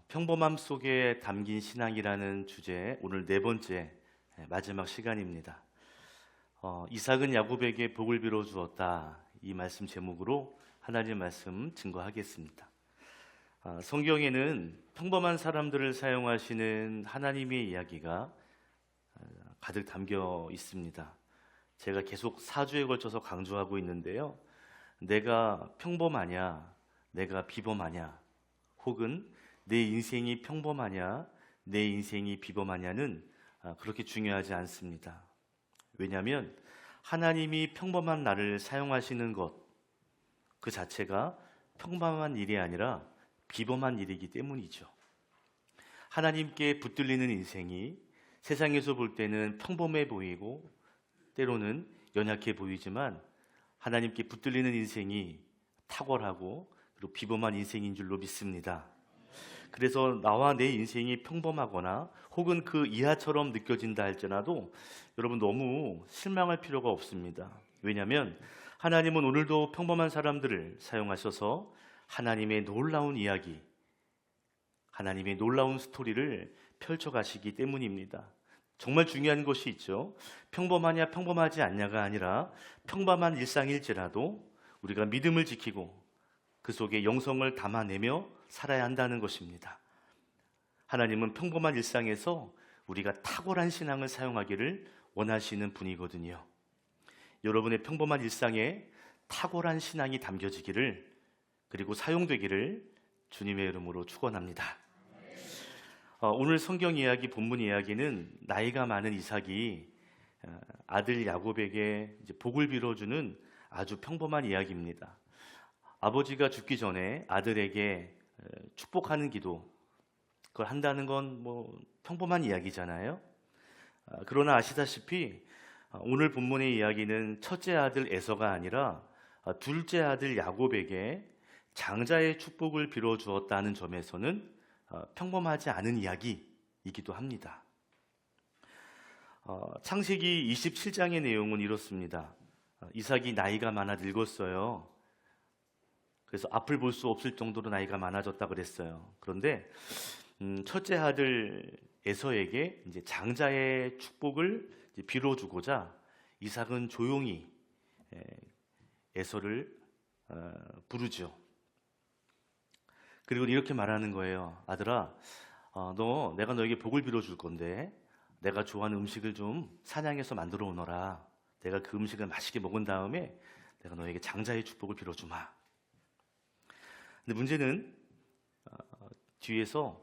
평범함 속에 담긴 신앙이라는 주제, 오늘 네 번째 마지막 시간입니다. 이삭은 야곱에게 복을 빌어 주었다. 이 말씀 제목으로 하나님 말씀 증거하겠습니다. 성경에는 평범한 사람들을 사용하시는 하나님의 이야기가 가득 담겨 있습니다. 제가 계속 4주에 걸쳐서 강조하고 있는데요. 내가 평범하냐, 내가 비범하냐, 혹은 내 인생이 평범하냐, 내 인생이 비범하냐는 그렇게 중요하지 않습니다. 왜냐하면 하나님이 평범한 나를 사용하시는 것, 그 자체가 평범한 일이 아니라 비범한 일이기 때문이죠. 하나님께 붙들리는 인생이 세상에서 볼 때는 평범해 보이고 때로는 연약해 보이지만 하나님께 붙들리는 인생이 탁월하고 그리고 비범한 인생인 줄로 믿습니다. 그래서 나와 내 인생이 평범하거나 혹은 그 이하처럼 느껴진다 할지라도 여러분 너무 실망할 필요가 없습니다. 왜냐하면 하나님은 오늘도 평범한 사람들을 사용하셔서 하나님의 놀라운 이야기, 하나님의 놀라운 스토리를 펼쳐가시기 때문입니다. 정말 중요한 것이 있죠. 평범하냐 평범하지 않냐가 아니라 평범한 일상일지라도 우리가 믿음을 지키고 그 속에 영성을 담아내며 살아야 한다는 것입니다. 하나님은 평범한 일상에서 우리가 탁월한 신앙을 사용하기를 원하시는 분이거든요. 여러분의 평범한 일상에 탁월한 신앙이 담겨지기를 그리고 사용되기를 주님의 이름으로 축원합니다. 오늘 성경 이야기, 본문 이야기는 나이가 많은 이삭이 아들 야곱에게 복을 빌어주는 아주 평범한 이야기입니다. 아버지가 죽기 전에 아들에게 축복하는 기도, 그걸 한다는 건 평범한 이야기잖아요. 그러나 아시다시피 오늘 본문의 이야기는 첫째 아들 에서가 아니라 둘째 아들 야곱에게 장자의 축복을 빌어주었다는 점에서는 평범하지 않은 이야기이기도 합니다. 창세기 27장의 내용은 이렇습니다. 이삭이 나이가 많아 늙었어요. 그래서 앞을 볼 수 없을 정도로 나이가 많아졌다 그랬어요. 그런데 첫째 아들 에서에게 이제 장자의 축복을 빌어주고자 이삭은 조용히 에서를 부르죠. 그리고 이렇게 말하는 거예요. 아들아, 내가 너에게 복을 빌어줄 건데 내가 좋아하는 음식을 좀 사냥해서 만들어 오너라. 내가 그 음식을 맛있게 먹은 다음에 내가 너에게 장자의 축복을 빌어주마. 근데 문제는 뒤에서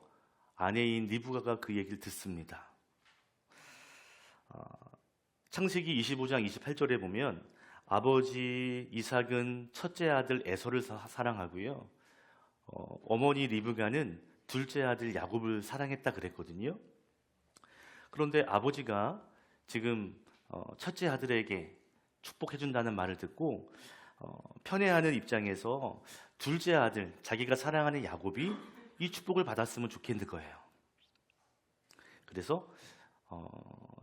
아내인 리브가가 그 얘기를 듣습니다. 창세기 25장 28절에 보면 아버지 이삭은 첫째 아들 에서를 사랑하고요. 어머니 리브가는 둘째 아들 야곱을 사랑했다 그랬거든요. 그런데 아버지가 지금 첫째 아들에게 축복해준다는 말을 듣고 편애하는 입장에서 둘째 아들, 자기가 사랑하는 야곱이 이 축복을 받았으면 좋겠는 거예요. 그래서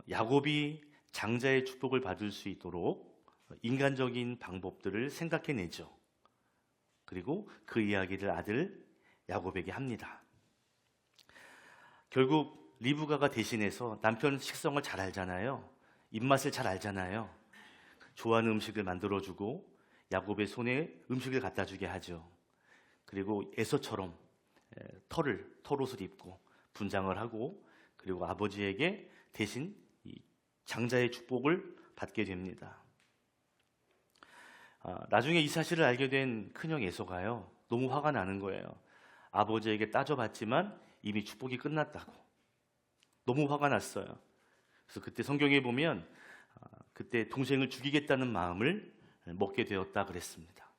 야곱이 장자의 축복을 받을 수 있도록 인간적인 방법들을 생각해내죠. 그리고 그 이야기를 아들 야곱에게 합니다. 결국 리브가가 대신해서 남편 식성을 잘 알잖아요. 입맛을 잘 알잖아요. 좋아하는 음식을 만들어주고 야곱의 손에 음식을 갖다 주게 하죠. 그리고 에서처럼 털옷을 입고 분장을 하고 그리고 아버지에게 대신 이 장자의 축복을 받게 됩니다. 나중에 이 사실을 알게 된 큰형 에서가요, 너무 화가 나는 거예요. 아버지에게 따져봤지만 이미 축복이 끝났다고. 너무 화가 났어요. 그래서 그때 성경에 보면 그때 동생을 죽이겠다는 마음을 먹게 되었다 그랬습니다.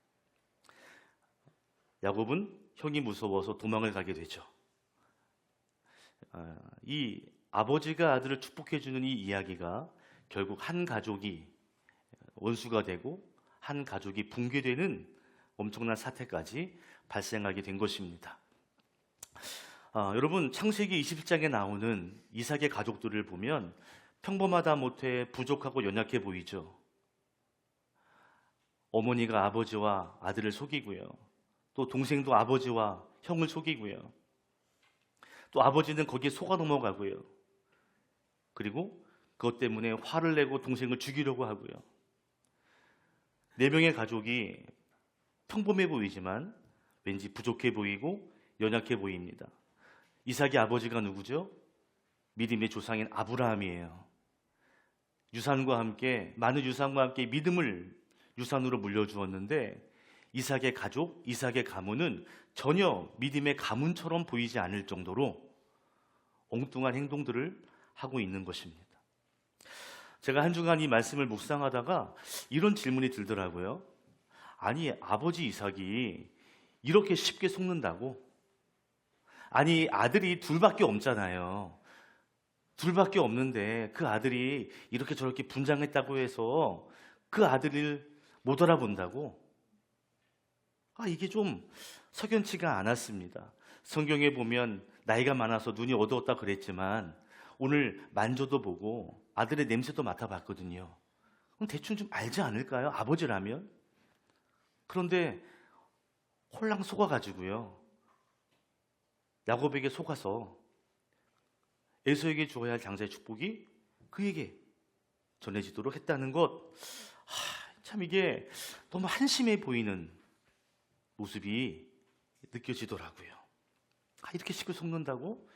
야곱은 형이 무서워서 도망을 가게 되죠. 이 아버지가 아들을 축복해주는 이 이야기가 결국 한 가족이 원수가 되고 한 가족이 붕괴되는 엄청난 사태까지 발생하게 된 것입니다. 여러분, 창세기 21장에 나오는 이삭의 가족들을 보면 평범하다 못해 부족하고 연약해 보이죠. 어머니가 아버지와 아들을 속이고요. 또 동생도 아버지와 형을 속이고요. 또 아버지는 거기에 속아 넘어가고요. 그리고 그것 때문에 화를 내고 동생을 죽이려고 하고요. 4명의 가족이 평범해 보이지만 왠지 부족해 보이고 연약해 보입니다. 이삭의 아버지가 누구죠? 믿음의 조상인 아브라함이에요. 유산과 함께, 많은 유산과 함께 믿음을 유산으로 물려주었는데 이삭의 가족, 이삭의 가문은 전혀 믿음의 가문처럼 보이지 않을 정도로 엉뚱한 행동들을 하고 있는 것입니다. 제가 한 주간 이 말씀을 묵상하다가 이런 질문이 들더라고요. 아니, 아버지 이삭이 이렇게 쉽게 속는다고? 아니, 아들이 둘밖에 없잖아요. 둘밖에 없는데 그 아들이 이렇게 저렇게 분장했다고 해서 그 아들을 못 알아본다고? 이게 좀 석연치가 않았습니다. 성경에 보면 나이가 많아서 눈이 어두웠다 그랬지만 오늘 만져도 보고 아들의 냄새도 맡아봤거든요. 그럼 대충 좀 알지 않을까요? 아버지라면? 그런데 홀랑 속아가지고요. 야곱에게 속아서 에서에게 주어야 할 장자의 축복이 그에게 전해지도록 했다는 것. 참 이게 너무 한심해 보이는 모습이 느껴지더라고요. 이렇게 쉽게 속는다고?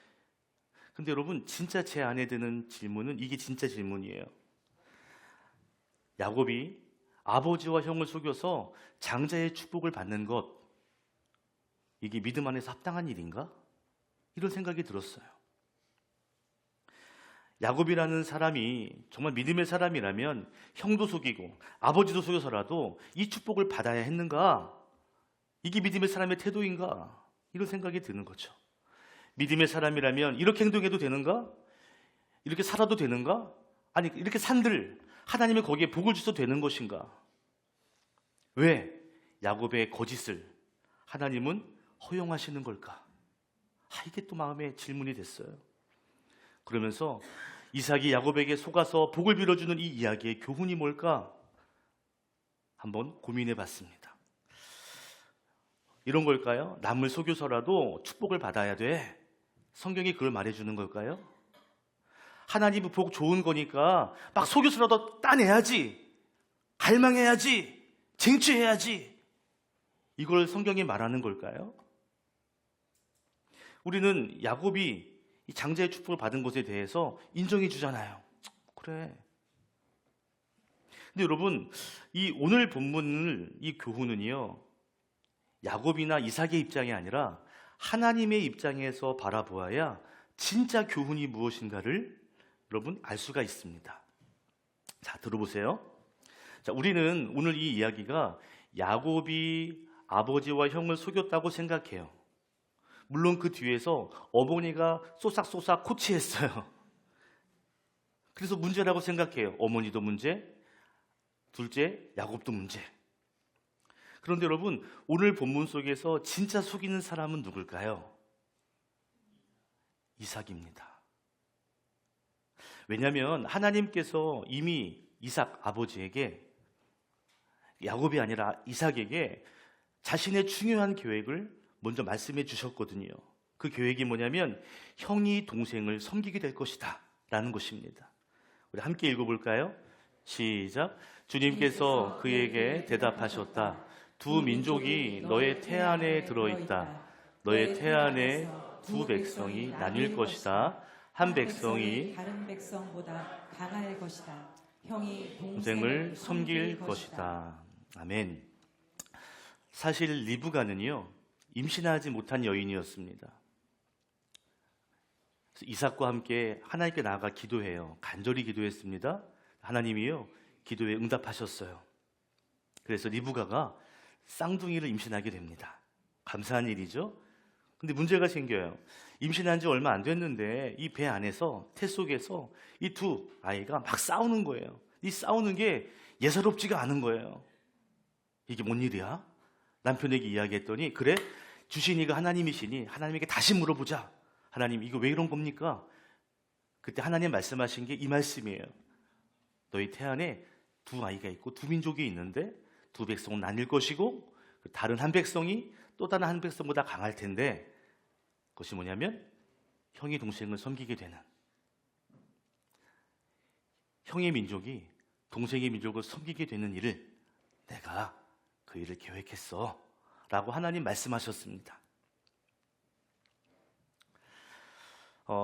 근데 여러분, 진짜 제 안에 드는 질문은 이게 진짜 질문이에요. 야곱이 아버지와 형을 속여서 장자의 축복을 받는 것, 이게 믿음 안에서 합당한 일인가? 이런 생각이 들었어요. 야곱이라는 사람이 정말 믿음의 사람이라면 형도 속이고 아버지도 속여서라도 이 축복을 받아야 했는가? 이게 믿음의 사람의 태도인가? 이런 생각이 드는 거죠. 믿음의 사람이라면 이렇게 행동해도 되는가? 이렇게 살아도 되는가? 아니, 이렇게 산들 하나님이 거기에 복을 주셔도 되는 것인가? 왜 야곱의 거짓을 하나님은 허용하시는 걸까? 이게 또 마음에 질문이 됐어요. 그러면서 이삭이 야곱에게 속아서 복을 빌어주는 이 이야기의 교훈이 뭘까? 한번 고민해 봤습니다. 이런 걸까요? 남을 속여서라도 축복을 받아야 돼. 성경이 그걸 말해주는 걸까요? 하나님의 복 좋은 거니까 막 속여서라도 따내야지, 갈망해야지, 쟁취해야지. 이걸 성경이 말하는 걸까요? 우리는 야곱이 이 장자의 축복을 받은 것에 대해서 인정해 주잖아요. 그래. 근데 여러분, 이 오늘 본문을, 이 교훈은요, 야곱이나 이삭의 입장이 아니라 하나님의 입장에서 바라보아야 진짜 교훈이 무엇인가를 여러분 알 수가 있습니다. 자, 들어보세요. 자, 우리는 오늘 이 이야기가 야곱이 아버지와 형을 속였다고 생각해요. 물론 그 뒤에서 어머니가 쏘싹쏘싹 코치했어요. 그래서 문제라고 생각해요. 어머니도 문제, 둘째 야곱도 문제. 그런데 여러분, 오늘 본문 속에서 진짜 속이는 사람은 누굴까요? 이삭입니다. 왜냐하면 하나님께서 이미 이삭 아버지에게, 야곱이 아니라 이삭에게 자신의 중요한 계획을 먼저 말씀해 주셨거든요. 그 계획이 뭐냐면 형이 동생을 섬기게 될 것이다 라는 것입니다. 우리 함께 읽어볼까요? 시작. 주님께서 그에게 대답하셨다. 두 민족이 너의 태 안에 들어있다. 너의 태 안에 두 백성이 나뉠 것이다. 한 백성이 다른 백성보다 강할 것이다. 형이 동생을 섬길 것이다. 아멘. 사실 리브가는요, 임신하지 못한 여인이었습니다. 이삭과 함께 하나님께 나아가 기도해요. 간절히 기도했습니다. 하나님이요, 기도에 응답하셨어요. 그래서 리브가가 쌍둥이를 임신하게 됩니다. 감사한 일이죠. 근데 문제가 생겨요. 임신한 지 얼마 안 됐는데 이 배 안에서, 태 속에서 이 두 아이가 막 싸우는 거예요. 이 싸우는 게 예사롭지가 않은 거예요. 이게 뭔 일이야? 남편에게 이야기했더니, 그래, 주신 이가 하나님이시니 하나님에게 다시 물어보자. 하나님, 이거 왜 이런 겁니까? 그때 하나님 말씀하신 게 이 말씀이에요. 너희 태 안에 두 아이가 있고 두 민족이 있는데 두 백성은 나뉠 것이고 다른 한 백성이 또 다른 한 백성보다 강할 텐데, 그것이 뭐냐면 형이 동생을 섬기게 되는, 형의 민족이 동생의 민족을 섬기게 되는 일을 내가 그 일을 계획했어 라고 하나님 말씀하셨습니다.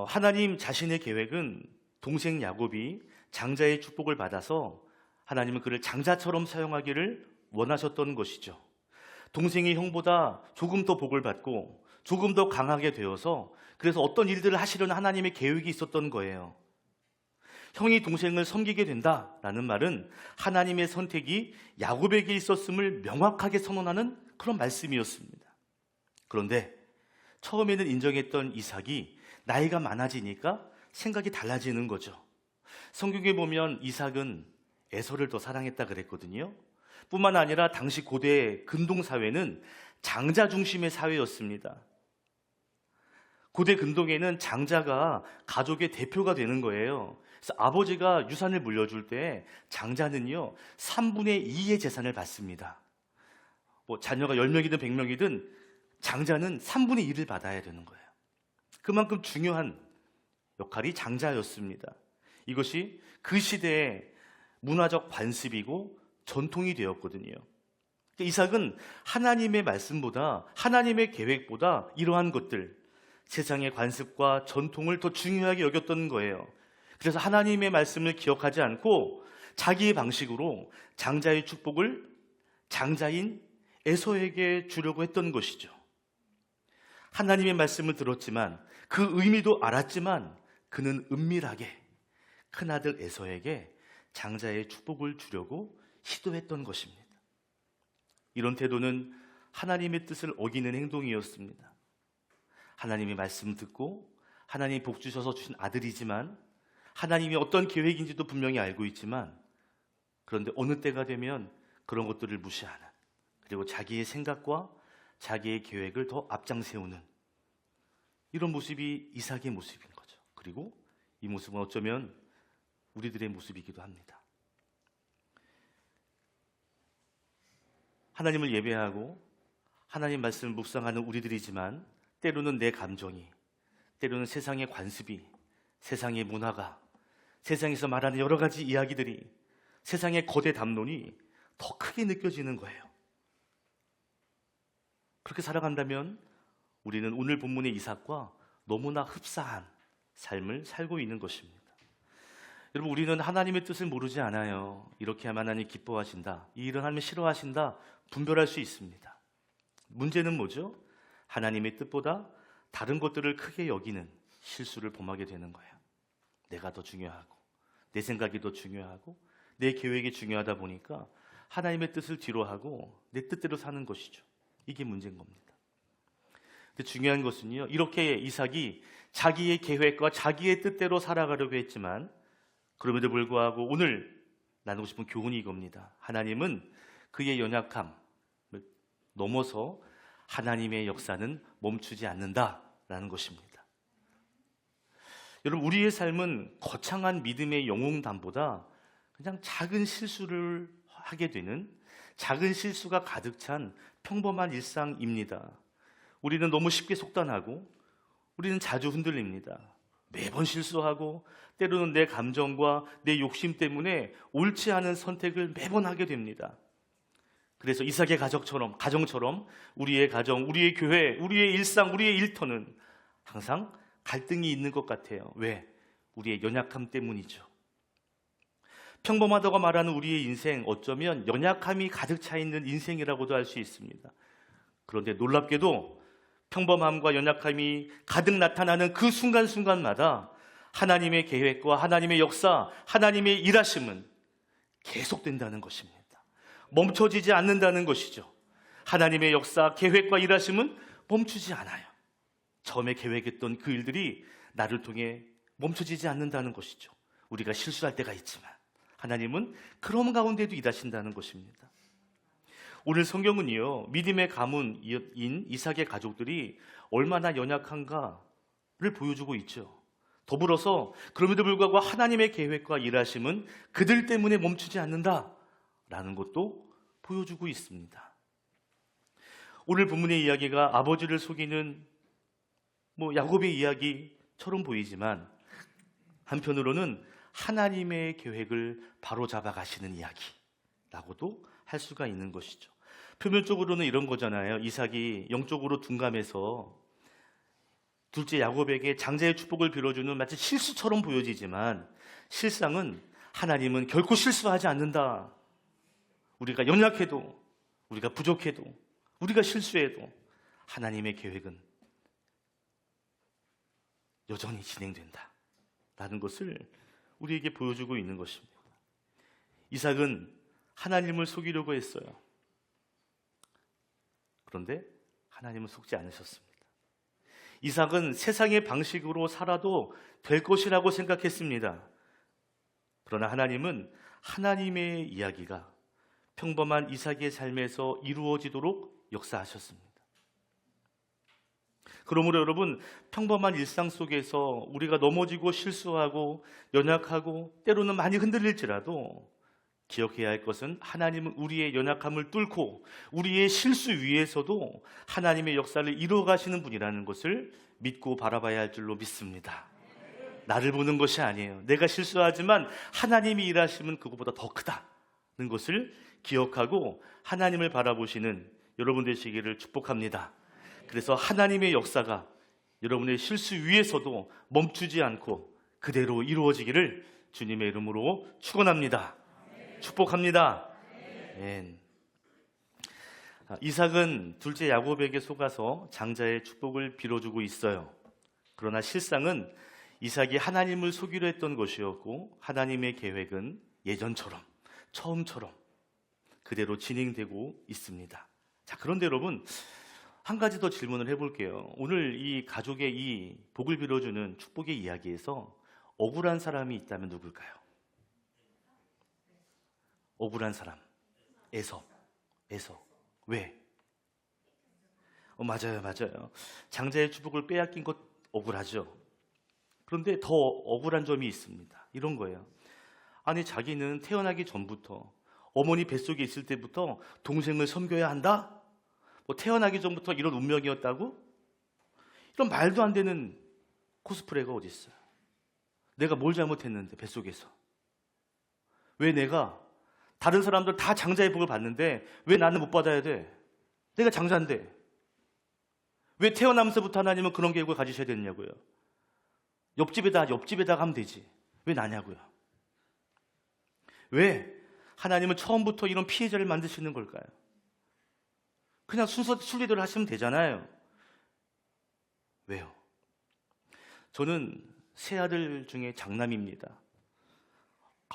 하나님 자신의 계획은 동생 야곱이 장자의 축복을 받아서 하나님은 그를 장자처럼 사용하기를 원하셨던 것이죠. 동생이 형보다 조금 더 복을 받고 조금 더 강하게 되어서 그래서 어떤 일들을 하시려는 하나님의 계획이 있었던 거예요. 형이 동생을 섬기게 된다라는 말은 하나님의 선택이 야곱에게 있었음을 명확하게 선언하는 그런 말씀이었습니다. 그런데 처음에는 인정했던 이삭이 나이가 많아지니까 생각이 달라지는 거죠. 성경에 보면 이삭은 에서를 더 사랑했다 그랬거든요. 뿐만 아니라 당시 고대 근동 사회는 장자 중심의 사회였습니다. 고대 근동에는 장자가 가족의 대표가 되는 거예요. 그래서 아버지가 유산을 물려줄 때 장자는요 3분의 2의 재산을 받습니다. 자녀가 10명이든 100명이든 장자는 3분의 1을 받아야 되는 거예요. 그만큼 중요한 역할이 장자였습니다. 이것이 그 시대의 문화적 관습이고 전통이 되었거든요. 이삭은 하나님의 말씀보다, 하나님의 계획보다 이러한 것들, 세상의 관습과 전통을 더 중요하게 여겼던 거예요. 그래서 하나님의 말씀을 기억하지 않고 자기의 방식으로 장자의 축복을 장자인 에서에게 주려고 했던 것이죠. 하나님의 말씀을 들었지만 그 의미도 알았지만 그는 은밀하게 큰아들 에서에게 장자의 축복을 주려고 시도했던 것입니다. 이런 태도는 하나님의 뜻을 어기는 행동이었습니다. 하나님의 말씀 듣고 하나님이 복 주셔서 주신 아들이지만 하나님이 어떤 계획인지도 분명히 알고 있지만 그런데 어느 때가 되면 그런 것들을 무시하는, 그리고 자기의 생각과 자기의 계획을 더 앞장세우는 이런 모습이 이삭의 모습인 거죠. 그리고 이 모습은 어쩌면 우리들의 모습이기도 합니다. 하나님을 예배하고 하나님 말씀을 묵상하는 우리들이지만 때로는 내 감정이, 때로는 세상의 관습이, 세상의 문화가, 세상에서 말하는 여러 가지 이야기들이, 세상의 거대 담론이 더 크게 느껴지는 거예요. 그렇게 살아간다면 우리는 오늘 본문의 이삭과 너무나 흡사한 삶을 살고 있는 것입니다. 여러분, 우리는 하나님의 뜻을 모르지 않아요. 이렇게 하면 하나님 기뻐하신다, 이 일은 하면 싫어하신다 분별할 수 있습니다. 문제는 뭐죠? 하나님의 뜻보다 다른 것들을 크게 여기는 실수를 범하게 되는 거예요. 내가 더 중요하고 내 생각이 더 중요하고 내 계획이 중요하다 보니까 하나님의 뜻을 뒤로 하고 내 뜻대로 사는 것이죠. 이게 문제인 겁니다. 근데 중요한 것은요, 이렇게 이삭이 자기의 계획과 자기의 뜻대로 살아가려고 했지만 그럼에도 불구하고 오늘 나누고 싶은 교훈이 이겁니다. 하나님은 그의 연약함을 넘어서 하나님의 역사는 멈추지 않는다라는 것입니다. 여러분, 우리의 삶은 거창한 믿음의 영웅담보다 그냥 작은 실수를 하게 되는, 작은 실수가 가득 찬 평범한 일상입니다. 우리는 너무 쉽게 속단하고 우리는 자주 흔들립니다. 매번 실수하고 때로는 내 감정과 내 욕심 때문에 옳지 않은 선택을 매번 하게 됩니다. 그래서 이삭의 가정처럼 우리의 가정, 우리의 교회, 우리의 일상, 우리의 일터는 항상 갈등이 있는 것 같아요. 왜? 우리의 연약함 때문이죠. 평범하다고 말하는 우리의 인생, 어쩌면 연약함이 가득 차 있는 인생이라고도 할 수 있습니다. 그런데 놀랍게도 평범함과 연약함이 가득 나타나는 그 순간순간마다 하나님의 계획과 하나님의 역사, 하나님의 일하심은 계속된다는 것입니다. 멈춰지지 않는다는 것이죠. 하나님의 역사, 계획과 일하심은 멈추지 않아요. 처음에 계획했던 그 일들이 나를 통해 멈춰지지 않는다는 것이죠. 우리가 실수할 때가 있지만 하나님은 그런 가운데도 일하신다는 것입니다. 오늘 성경은요, 믿음의 가문인 이삭의 가족들이 얼마나 연약한가를 보여주고 있죠. 더불어서 그럼에도 불구하고 하나님의 계획과 일하심은 그들 때문에 멈추지 않는다라는 것도 보여주고 있습니다. 오늘 본문의 이야기가 아버지를 속이는 야곱의 이야기, 보이지만 한편으로는 하나님의 계획을 바로잡아 가시는 이야기라고도 할 수가 있는 것이죠. 표면적으로는 이런 거잖아요. 이삭이 영적으로 둔감해서 둘째 야곱에게 장자의 축복을 빌어주는 마치 실수처럼 보여지지만 실상은 하나님은 결코 실수하지 않는다. 우리가 연약해도, 우리가 부족해도, 우리가 실수해도 하나님의 계획은 여전히 진행된다 라는 것을 우리에게 보여주고 있는 것입니다. 이삭은 하나님을 속이려고 했어요. 그런데 하나님은 속지 않으셨습니다. 이삭은 세상의 방식으로 살아도 될 것이라고 생각했습니다. 그러나 하나님은 하나님의 이야기가 평범한 이삭의 삶에서 이루어지도록 역사하셨습니다. 그러므로 여러분, 평범한 일상 속에서 우리가 넘어지고 실수하고 연약하고 때로는 많이 흔들릴지라도 기억해야 할 것은 하나님은 우리의 연약함을 뚫고 우리의 실수 위에서도 하나님의 역사를 이루어 가시는 분이라는 것을 믿고 바라봐야 할 줄로 믿습니다. 나를 보는 것이 아니에요. 내가 실수하지만 하나님이 일하시면 그것보다 더 크다는 것을 기억하고 하나님을 바라보시는 여러분 되시기를 축복합니다. 그래서 하나님의 역사가 여러분의 실수 위에서도 멈추지 않고 그대로 이루어지기를 주님의 이름으로 축원합니다. 축복합니다. 아멘. 이삭은 둘째 야곱에게 속아서 장자의 축복을 빌어주고 있어요. 그러나 실상은 이삭이 하나님을 속이려 했던 것이었고 하나님의 계획은 예전처럼 처음처럼 그대로 진행되고 있습니다. 자, 그런데 여러분, 한 가지 더 질문을 해볼게요. 오늘 이 가족의 이 복을 빌어주는 축복의 이야기에서 억울한 사람이 있다면 누굴까요? 억울한 사람. 에서. 왜? 맞아요. 장자의 축복을 빼앗긴 것 억울하죠. 그런데 더 억울한 점이 있습니다. 이런 거예요. 아니, 자기는 태어나기 전부터 어머니 뱃속에 있을 때부터 동생을 섬겨야 한다? 태어나기 전부터 이런 운명이었다고? 이런 말도 안 되는 코스프레가 어디 있어요? 내가 뭘 잘못했는데 뱃속에서? 왜 내가 다른 사람들 다 장자의 복을 받는데 왜 나는 못 받아야 돼? 내가 장자인데 왜 태어나면서부터 하나님은 그런 계획을 가지셔야 됐냐고요? 옆집에다 하면 되지. 왜 나냐고요? 왜 하나님은 처음부터 이런 피해자를 만드시는 걸까요? 그냥 순리대로 하시면 되잖아요. 왜요? 저는 세 아들 중에 장남입니다.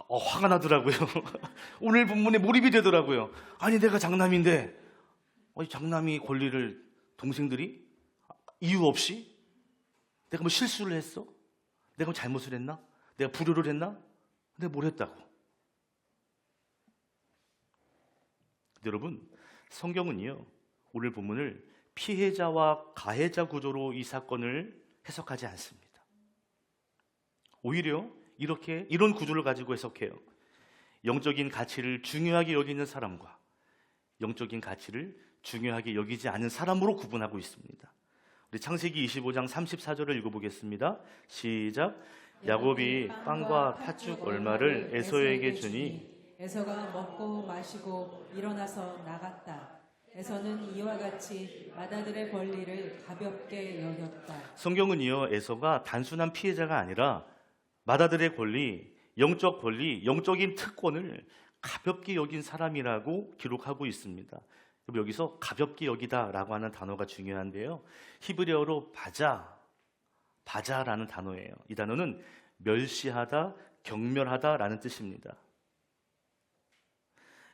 화가 나더라고요. 오늘 본문에 몰입이 되더라고요. 아니, 내가 장남인데 장남이 권리를 동생들이 이유 없이? 내가 뭐 실수를 했어? 내가 뭐 잘못을 했나? 내가 불효를 했나? 내가 뭘 했다고? 근데 여러분, 성경은요, 오늘 본문을 피해자와 가해자 구조로 이 사건을 해석하지 않습니다. 오히려 이런 구조를 가지고 해석해요. 영적인 가치를 중요하게 여기는 사람과 영적인 가치를 중요하게 여기지 않은 사람으로 구분하고 있습니다. 우리 창세기 25장 34절을 읽어보겠습니다. 시작. 야곱이 빵과 팥죽 얼마를 에서에게 주니 에서가 먹고 마시고 일어나서 나갔다. 에서는 이와 같이 맏아들의 권리를 가볍게 여겼다. 성경은요, 에서가 단순한 피해자가 아니라 맏아들의 권리, 영적인 특권을 가볍게 여긴 사람이라고 기록하고 있습니다. 여기서 가볍게 여기다라고 하는 단어가 중요한데요. 히브리어로 바자라는 단어예요. 이 단어는 멸시하다, 경멸하다라는 뜻입니다.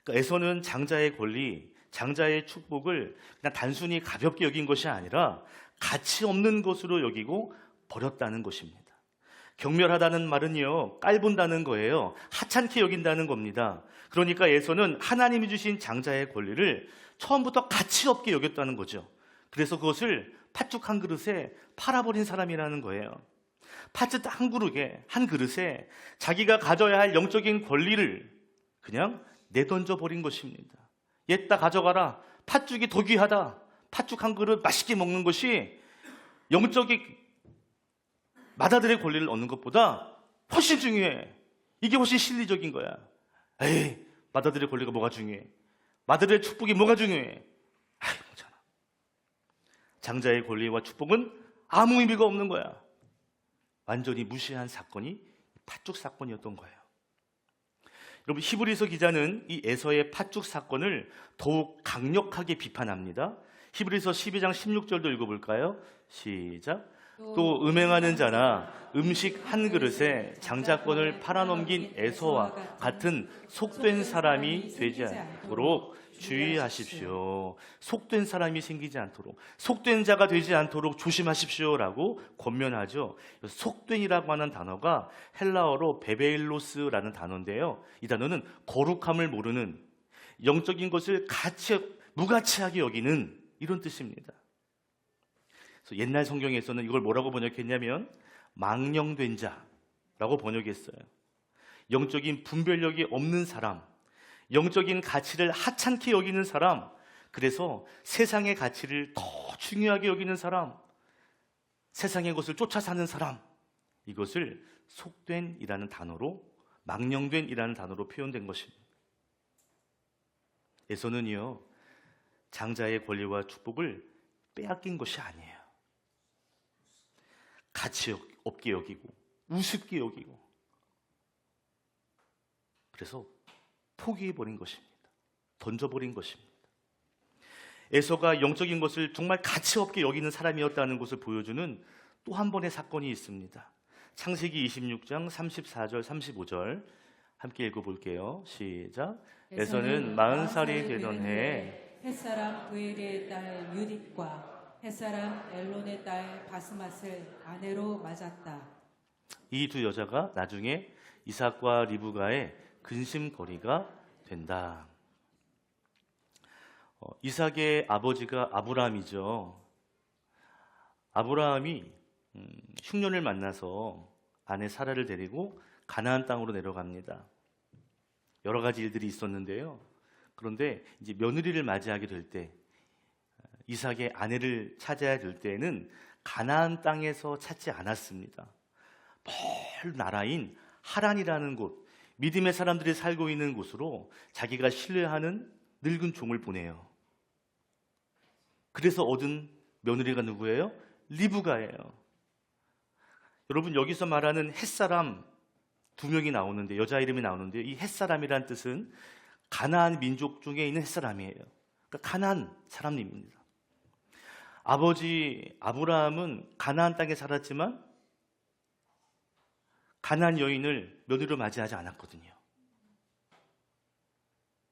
그러니까 에서는 장자의 권리, 장자의 축복을 그냥 단순히 가볍게 여긴 것이 아니라 가치 없는 것으로 여기고 버렸다는 것입니다. 경멸하다는 말은요, 깔본다는 거예요. 하찮게 여긴다는 겁니다. 그러니까 에서는 하나님이 주신 장자의 권리를 처음부터 가치 없게 여겼다는 거죠. 그래서 그것을 팥죽 한 그릇에 팔아버린 사람이라는 거예요. 팥죽 한 그릇에 자기가 가져야 할 영적인 권리를 그냥 내던져 버린 것입니다. 얘다 가져가라. 팥죽이 더 귀하다. 팥죽 한 그릇 맛있게 먹는 것이 영적인 맏아들의 권리를 얻는 것보다 훨씬 중요해. 이게 훨씬 실리적인 거야. 에이, 맏아들의 권리가 뭐가 중요해? 맏아들의 축복이 뭐가 중요해? 아이, 뭐잖아. 장자의 권리와 축복은 아무 의미가 없는 거야. 완전히 무시한 사건이 팥죽 사건이었던 거예요. 여러분, 히브리서 기자는 이 에서의 팥죽 사건을 더욱 강력하게 비판합니다. 히브리서 12장 16절도 읽어볼까요? 시작. 또 음행하는 자나 음식 한 그릇에 장자권을 팔아넘긴 에서와 같은 속된 사람이 되지 않도록 주의하십시오. 속된 사람이 생기지 않도록, 속된 자가 되지 않도록 조심하십시오라고 권면하죠. 속된이라고 하는 단어가 헬라어로 베베일로스라는 단어인데요. 이 단어는 거룩함을 모르는, 영적인 것을 무가치하게 여기는 이런 뜻입니다. 그래서 옛날 성경에서는 이걸 뭐라고 번역했냐면 망령된 자라고 번역했어요. 영적인 분별력이 없는 사람, 영적인 가치를 하찮게 여기는 사람, 그래서 세상의 가치를 더 중요하게 여기는 사람, 세상의 것을 쫓아 사는 사람, 이것을 속된이라는 단어로, 망령된이라는 단어로 표현된 것입니다. 에서는요, 장자의 권리와 축복을 빼앗긴 것이 아니에요. 가치 없게 여기고 우습게 여기고, 그래서 포기해버린 것입니다. 던져버린 것입니다. 에서가 영적인 것을 정말 가치 없게 여기는 사람이었다는 것을 보여주는 또 한 번의 사건이 있습니다. 창세기 26장 34절 35절 함께 읽어볼게요. 시작. 에서는 40살이 되던 해에 햇사람 부엘의 딸 유딧과 햇사람 엘론의 딸 바스맛을 아내로 맞았다. 이 두 여자가 나중에 이삭과 리브가의 근심거리가 된다. 이삭의 아버지가 아브라함이죠. 아브라함이 흉년을 만나서 아내 사라를 데리고 가나안 땅으로 내려갑니다. 여러 가지 일들이 있었는데요. 그런데 이제 며느리를 맞이하게 될 때, 이삭의 아내를 찾아야 될 때에는 가나안 땅에서 찾지 않았습니다. 멀 나라인 하란이라는 곳, 믿음의 사람들이 살고 있는 곳으로 자기가 신뢰하는 늙은 종을 보내요. 그래서 얻은 며느리가 누구예요? 리브가예요. 여러분, 여기서 말하는 햇사람 두 명이 나오는데, 여자 이름이 나오는데, 이 햇사람이란 뜻은 가나안 민족 중에 있는 햇사람이에요. 그러니까 가나안 사람입니다. 아버지 아브라함은 가나안 땅에 살았지만 가나안 여인을 며느리로 맞이하지 않았거든요.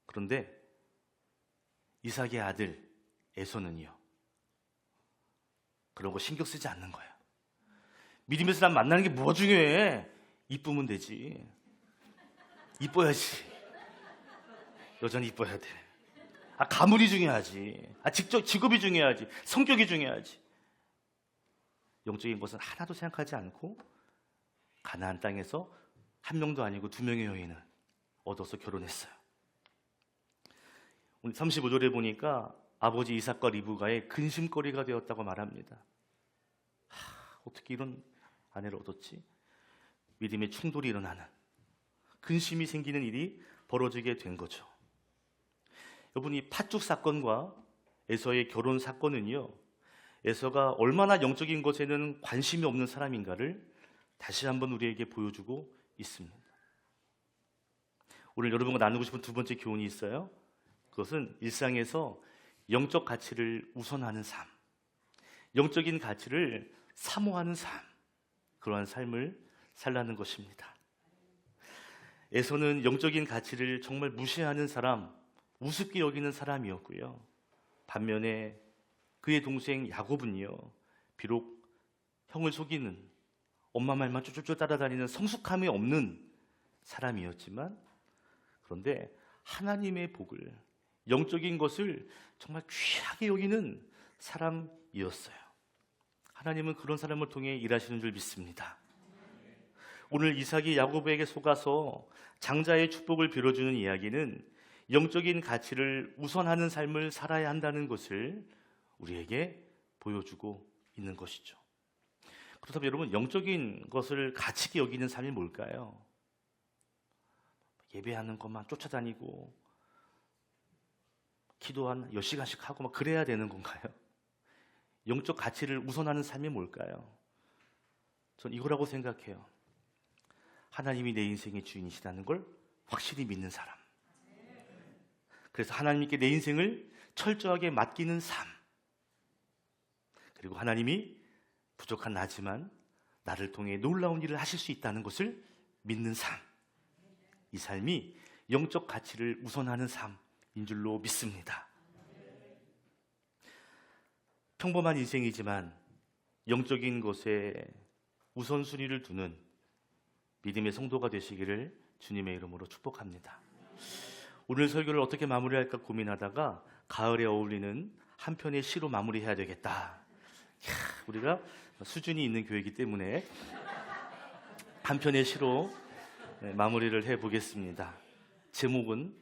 그런데 이삭의 아들 에서는요, 그런 거 신경 쓰지 않는 거예요. 믿음의 사람 만나는 게 뭐가 중요해? 이쁘면 되지. 이뻐야지. 여전히 이뻐야 돼. 가문이 중요하지. 직업이 중요하지. 성격이 중요하지. 영적인 것은 하나도 생각하지 않고 가나안 땅에서 한 명도 아니고 두 명의 여인을 얻어서 결혼했어요. 오늘 35절에 보니까 아버지 이삭과 리브가의 근심거리가 되었다고 말합니다. 어떻게 이런 아내를 얻었지? 믿음의 충돌이 일어나는, 근심이 생기는 일이 벌어지게 된 거죠. 여러분, 이 팥죽 사건과 에서의 결혼 사건은요, 에서가 얼마나 영적인 것에는 관심이 없는 사람인가를 다시 한번 우리에게 보여주고 있습니다. 오늘 여러분과 나누고 싶은 두 번째 교훈이 있어요. 그것은 일상에서 영적 가치를 우선하는 삶, 영적인 가치를 사모하는 삶, 그러한 삶을 살라는 것입니다. 에서는 영적인 가치를 정말 무시하는 사람, 우습게 여기는 사람이었고요. 반면에 그의 동생 야곱은요, 비록 형을 속이는, 엄마 말만 쫄쫄쫄 따라다니는 성숙함이 없는 사람이었지만, 그런데 하나님의 복을, 영적인 것을 정말 귀하게 여기는 사람이었어요. 하나님은 그런 사람을 통해 일하시는 줄 믿습니다. 오늘 이삭이 야곱에게 속아서 장자의 축복을 빌어주는 이야기는 영적인 가치를 우선하는 삶을 살아야 한다는 것을 우리에게 보여주고 있는 것이죠. 그렇다면 여러분, 영적인 것을 가치 있게 여기는 삶이 뭘까요? 예배하는 것만 쫓아다니고 기도 한 10시간씩 하고 막 그래야 되는 건가요? 영적 가치를 우선하는 삶이 뭘까요? 전 이거라고 생각해요. 하나님이 내 인생의 주인이시다는 걸 확실히 믿는 사람. 그래서 하나님께 내 인생을 철저하게 맡기는 삶. 그리고 하나님이 부족한 나지만 나를 통해 놀라운 일을 하실 수 있다는 것을 믿는 삶. 이 삶이 영적 가치를 우선하는 삶인 줄로 믿습니다. 평범한 인생이지만 영적인 것에 우선순위를 두는 믿음의 성도가 되시기를 주님의 이름으로 축복합니다. 오늘 설교를 어떻게 마무리할까 고민하다가 가을에 어울리는 한 편의 시로 마무리해야 되겠다. 우리가 수준이 있는 교회이기 때문에 한 편의 시로 마무리를 해보겠습니다. 제목은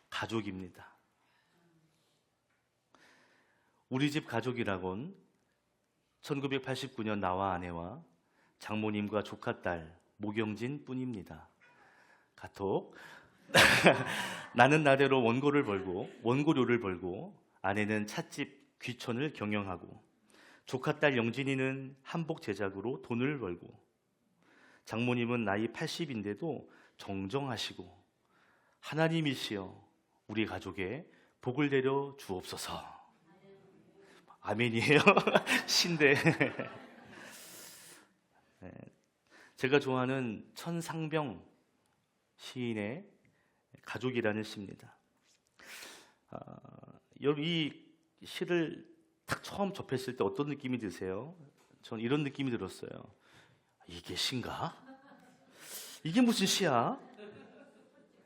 가족입니다. 우리 집 가족이라곤 1989년 나와 아내와 장모님과 조카딸 모경진 뿐입니다. 카톡. 나는 나대로 원고료를 벌고 아내는 찻집 귀촌을 경영하고 조카딸 영진이는 한복 제작으로 돈을 벌고 장모님은 나이 80인데도 정정하시고 하나님이시여 우리 가족에 복을 내려 주옵소서. 아멘이에요. 신데. 제가 좋아하는 천상병 시인의 가족이라는 시입니다. 여러분, 이 시를 딱 처음 접했을 때 어떤 느낌이 드세요? 전 이런 느낌이 들었어요. 이게 시인가? 이게 무슨 시야?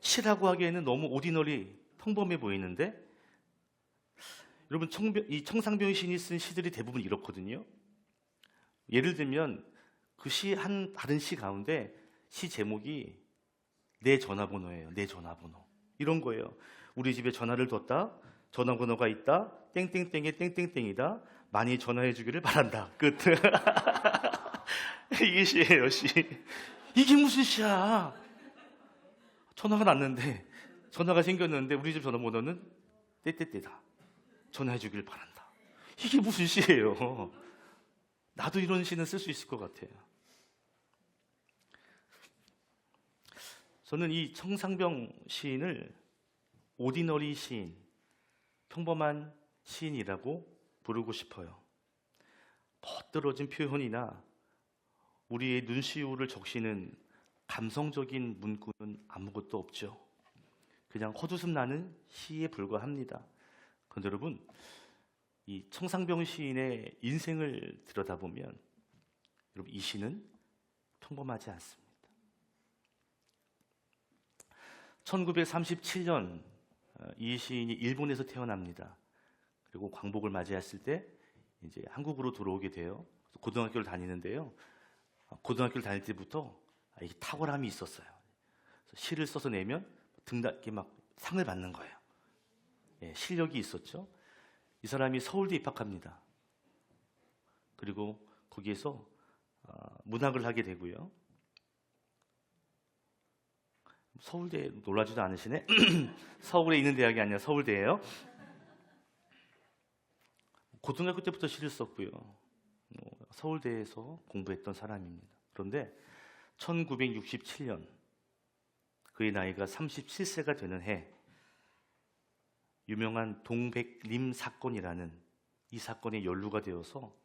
시라고 하기에는 너무 오디너리, 평범해 보이는데 여러분, 이 청상병 시인이 쓴 시들이 대부분 이렇거든요. 예를 들면 그 시 다른 시 가운데 시 제목이 내 전화번호예요. 내 전화번호. 이런 거예요. 우리 집에 전화를 뒀다. 전화번호가 있다. 땡땡땡의 땡땡땡이다. 많이 전화해 주기를 바란다. 끝. 이게 시예요, 시. 이게 무슨 시야? 전화가 났는데, 전화가 생겼는데 우리 집 전화번호는 떼떼떼다. 전화해 주기를 바란다. 이게 무슨 시예요? 나도 이런 시는 쓸 수 있을 것 같아요. 저는 이 청상병 시인을 오디너리 시인, 평범한 시인이라고 부르고 싶어요. 멋들어진 표현이나 우리의 눈시울을 적시는 감성적인 문구는 아무것도 없죠. 그냥 헛웃음 나는 시에 불과합니다. 그런데 여러분, 이 청상병 시인의 인생을 들여다보면 여러분, 이 시는 평범하지 않습니다. 1937년 이 시인이 일본에서 태어납니다. 그리고 광복을 맞이했을 때 이제 한국으로 들어오게 돼요. 고등학교를 다니는데요. 고등학교를 다닐 때부터 이 탁월함이 있었어요. 시를 써서 내면 등단계 막 상을 받는 거예요. 예, 실력이 있었죠. 이 사람이 서울대 입학합니다. 그리고 거기에서 문학을 하게 되고요. 서울대 놀라지도 않으시네. 서울에 있는 대학이 아니라 서울대예요. 고등학교 때부터 시를 썼고요. 서울대에서 공부했던 사람입니다. 그런데 1967년 그의 나이가 37세가 되는 해, 유명한 동백림 사건이라는 이 사건에 연루가 되어서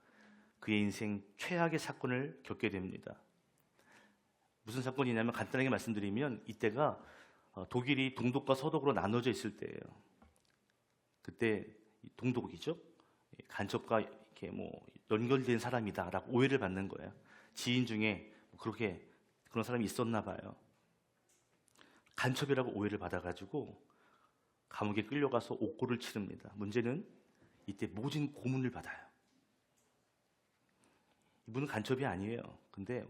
그의 인생 최악의 사건을 겪게 됩니다. 무슨 사건이냐면 간단하게 말씀드리면 이때가 독일이 동독과 서독으로 나눠져 있을 때예요. 그때 동독이죠. 간첩과 이렇게 연결된 사람이다라고 오해를 받는 거예요. 지인 중에 그렇게 그런 사람이 있었나 봐요. 간첩이라고 오해를 받아가지고 감옥에 끌려가서 옥고를 치릅니다. 문제는 이때 모진 고문을 받아요. 이분은 간첩이 아니에요. 근데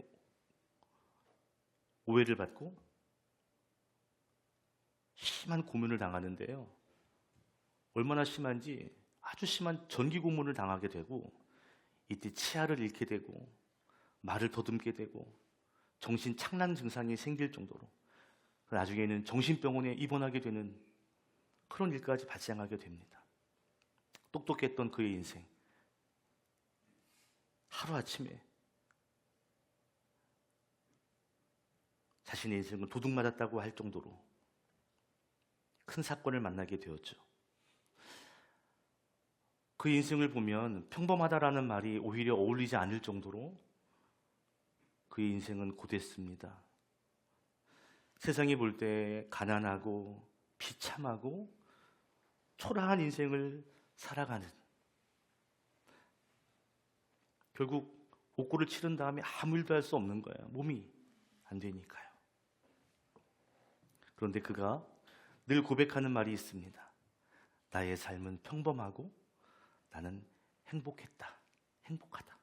오해를 받고 심한 고문을 당하는데요. 얼마나 심한지 아주 심한 전기 고문을 당하게 되고 이때 치아를 잃게 되고 말을 더듬게 되고 정신 착란 증상이 생길 정도로 나중에는 정신병원에 입원하게 되는 그런 일까지 발생하게 됩니다. 똑똑했던 그의 인생, 하루아침에 자신의 인생을 도둑맞았다고 할 정도로 큰 사건을 만나게 되었죠. 그 인생을 보면 평범하다라는 말이 오히려 어울리지 않을 정도로 그의 인생은 고됐습니다. 세상이 볼 때 가난하고 비참하고 초라한 인생을 살아가는, 결국 옥고를 치른 다음에 아무 일도 할 수 없는 거예요. 몸이 안 되니까요. 그런데 그가 늘 고백하는 말이 있습니다. 나의 삶은 평범하고 나는 행복했다. 행복하다.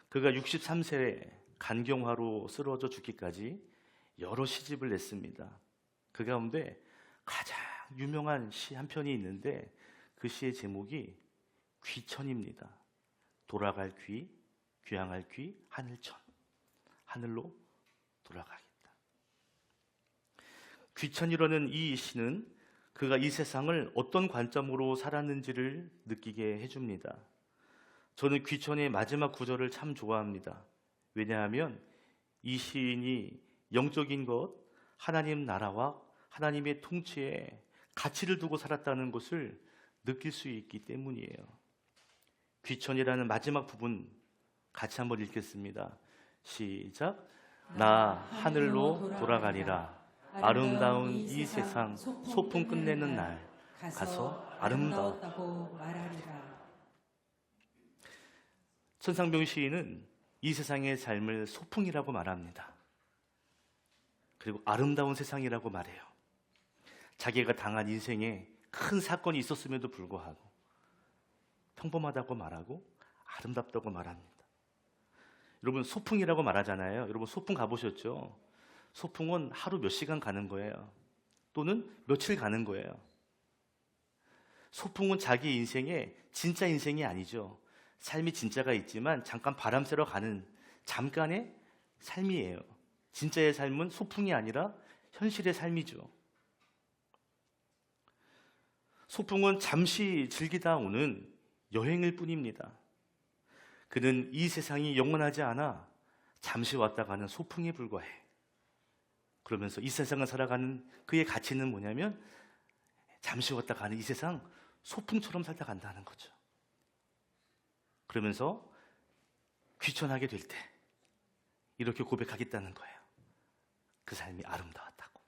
그가 63세에 간경화로 쓰러져 죽기까지 여러 시집을 냈습니다. 그 가운데 가장 유명한 시 한 편이 있는데 그 시의 제목이 귀천입니다. 돌아갈 귀, 귀향할 귀, 하늘천. 하늘로 돌아가겠다. 귀천이라는 이 시는 그가 이 세상을 어떤 관점으로 살았는지를 느끼게 해줍니다. 저는 귀천의 마지막 구절을 참 좋아합니다. 왜냐하면 이 시인이 영적인 것, 하나님 나라와 하나님의 통치에 가치를 두고 살았다는 것을 느낄 수 있기 때문이에요. 귀천이라는 마지막 부분 같이 한번 읽겠습니다. 시작. 나 하늘로 돌아가리라. 아름다운 이 세상 소풍 끝내는 날 가서 아름다웠다고 말하리라. 천상병 시인은 이 세상의 삶을 소풍이라고 말합니다. 그리고 아름다운 세상이라고 말해요. 자기가 당한 인생에 큰 사건이 있었음에도 불구하고 평범하다고 말하고 아름답다고 말합니다. 여러분, 소풍이라고 말하잖아요. 여러분, 소풍 가보셨죠? 소풍은 하루 몇 시간 가는 거예요. 또는 며칠 가는 거예요. 소풍은 자기 인생의 진짜 인생이 아니죠. 삶이 진짜가 있지만 잠깐 바람 쐬러 가는 잠깐의 삶이에요. 진짜의 삶은 소풍이 아니라 현실의 삶이죠. 소풍은 잠시 즐기다 오는 여행일 뿐입니다. 그는 이 세상이 영원하지 않아 잠시 왔다 가는 소풍에 불과해. 그러면서 이 세상을 살아가는 그의 가치는 뭐냐면 잠시 왔다 가는 이 세상 소풍처럼 살다 간다는 거죠. 그러면서 귀천하게 될 때 이렇게 고백하겠다는 거예요. 그 삶이 아름다웠다고.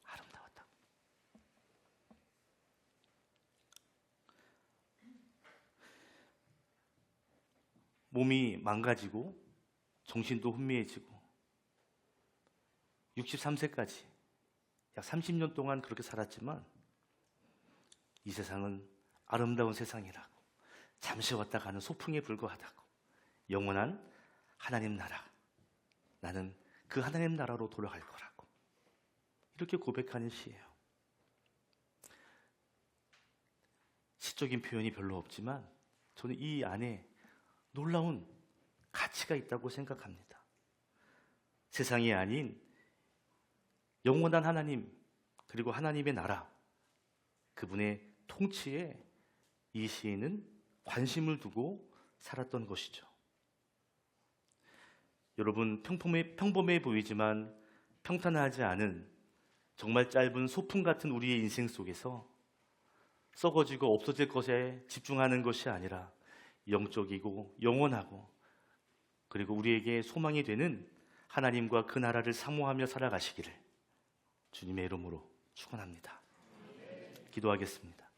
아름다웠다고. 몸이 망가지고 정신도 혼미해지고 63세까지 약 30년 동안 그렇게 살았지만 이 세상은 아름다운 세상이라고, 잠시 왔다 가는 소풍에 불과하다고, 영원한 하나님 나라, 나는 그 하나님 나라로 돌아갈 거라고, 이렇게 고백하는 시예요. 시적인 표현이 별로 없지만 저는 이 안에 놀라운 가치가 있다고 생각합니다. 세상이 아닌 영원한 하나님, 그리고 하나님의 나라, 그분의 통치에 이 시인은 관심을 두고 살았던 것이죠. 여러분, 평범해 보이지만 평탄하지 않은 정말 짧은 소풍 같은 우리의 인생 속에서 썩어지고 없어질 것에 집중하는 것이 아니라 영적이고 영원하고, 그리고 우리에게 소망이 되는 하나님과 그 나라를 사모하며 살아가시기를 주님의 이름으로 축원합니다. 기도하겠습니다.